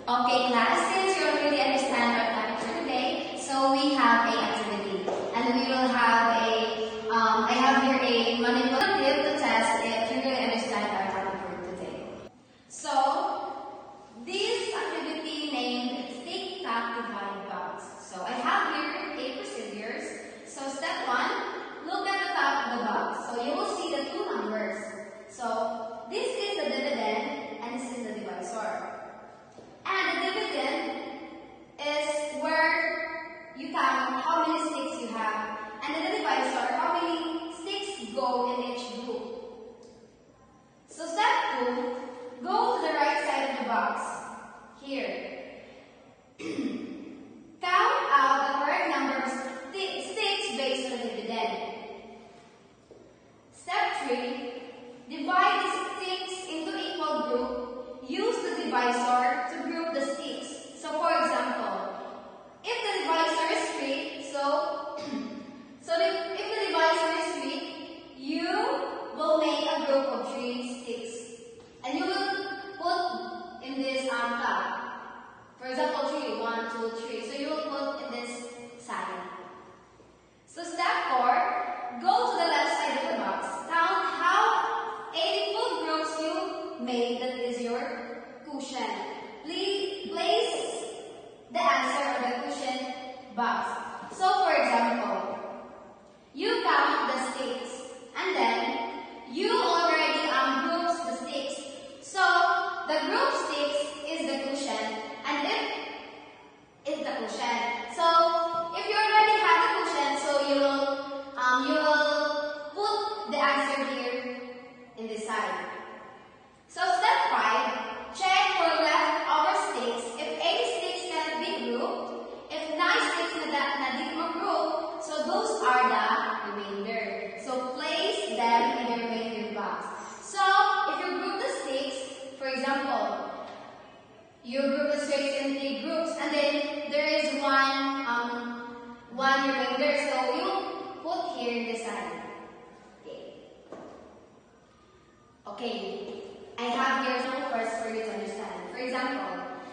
Okay, class, since you already understand our topic for today, so we have a activity, and we will have I have here a manipulative to test if you really understand our topic for today. So, this activity named Stick Tap Divide Box. So, I have here 8 procedures. So, step 1, look at the top of the box. So, you will see the 2 numbers. So, this is the dividend, and this is the divisor. And the dividend is where you count how many sticks you have, and the divisor, how many sticks go in each group. So step 2, go to the right side of the box. Here. Count out the correct number of sticks based on the dividend. Step 3, divide the sticks into equal groups. Use the divisor to group the sticks. So for example, if the divisor is 3, if the divisor is 3, you will make a group of 3 sticks. And you will put in this top. For example, 3, 1, 2, 3. So you will put in this side. So step 4, go to the left side of the box. Count how 8 full groups you made. That is your cushion. Please place the answer on the cushion box. So for example, you count the sticks and then you already groups the sticks. So the group sticks is the cushion, and if it's the cushion. So if you already have the cushion, so you will put the answer here in this side. So step 5, check for leftover sticks. If 8 sticks can be grouped, if 9 sticks na di ma-group, so those are the remainder. So place them in the remainder box. So if you group the sticks, for example, you group the sticks in 3 groups, and then there is one remainder. So you put here in the side. Okay. I have here some first for you to understand. For example,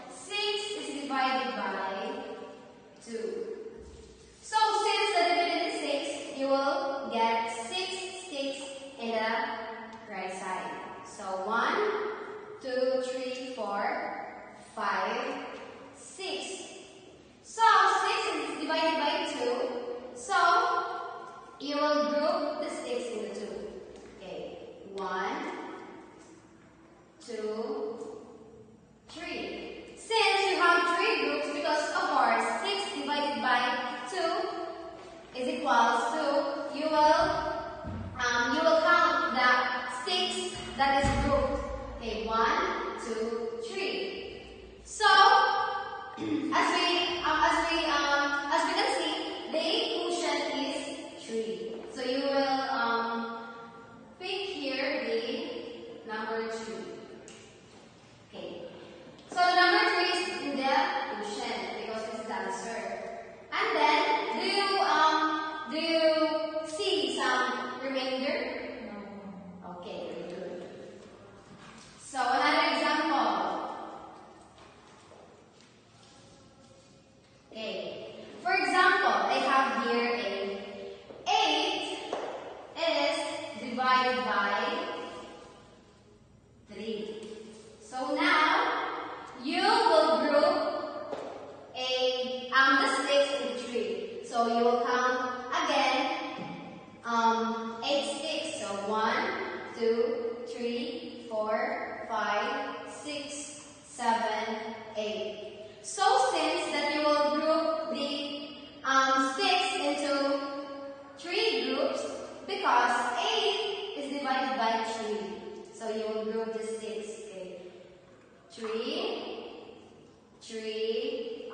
6 is divided by 2. So since the dividend is 6, you will get 6 sticks in the right side. So 1, 2, 3, 4, 5, 6. So 6 is divided by 2. So you will group the sticks into 2. Okay, 1, 2, 3. Since you have 3 groups, because of course 6 divided by 2 is equals to, you will count the sticks that is grouped. Okay, 1, 2, 3. So as we can see, the quotient is 3. So you will pick here the number 3. Okay. So the number 3 is in the quotient because it's the answer. And then do you see some remainder? No. Okay, very good. So another example. Okay. For example, I have here a 8 is divided by 3. So now you will group the sticks into 3. So you will count again 8 sticks. So 1, 2, 3, 4, 5, 6, 7, 8. So since that you will group the sticks into 3 groups, because 8 is divided by 3. So you will group the sticks. 3, 3.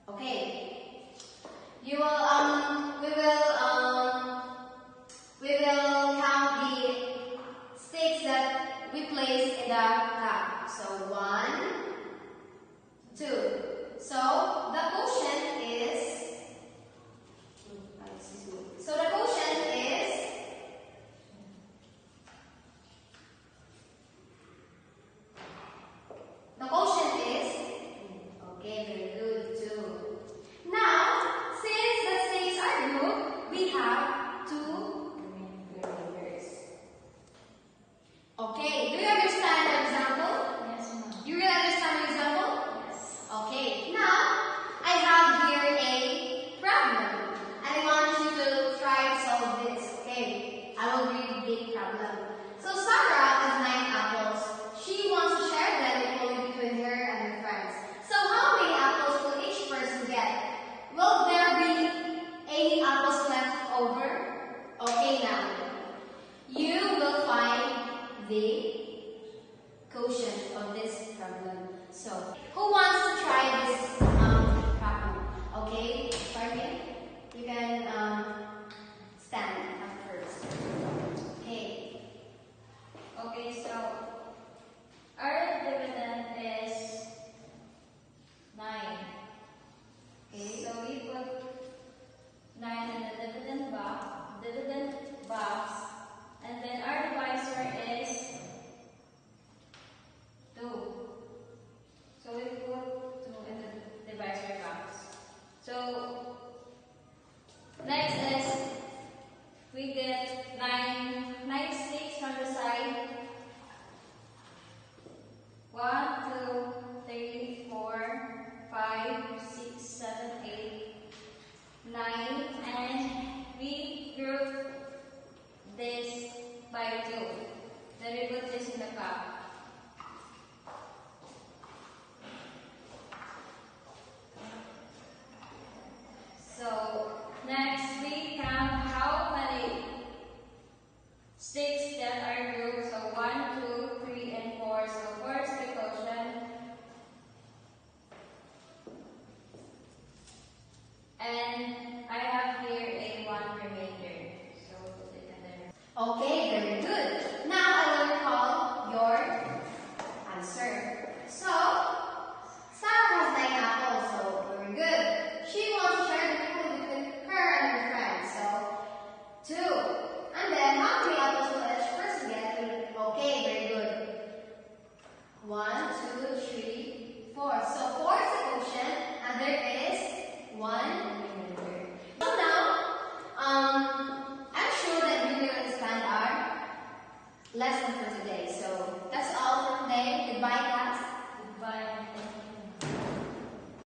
Okay. You will we will count the sticks that we place in the top. So 1, 2. So the quotient is problem. So, who wants to try this problem? Okay, Farming, you can stand up first. Okay. Okay, so our dividend is 9. Okay. So we put 9 in the dividend box, and then our divisor is 2. So we put 2 in the divisor box. So next is we get 9 sticks from the side. 1,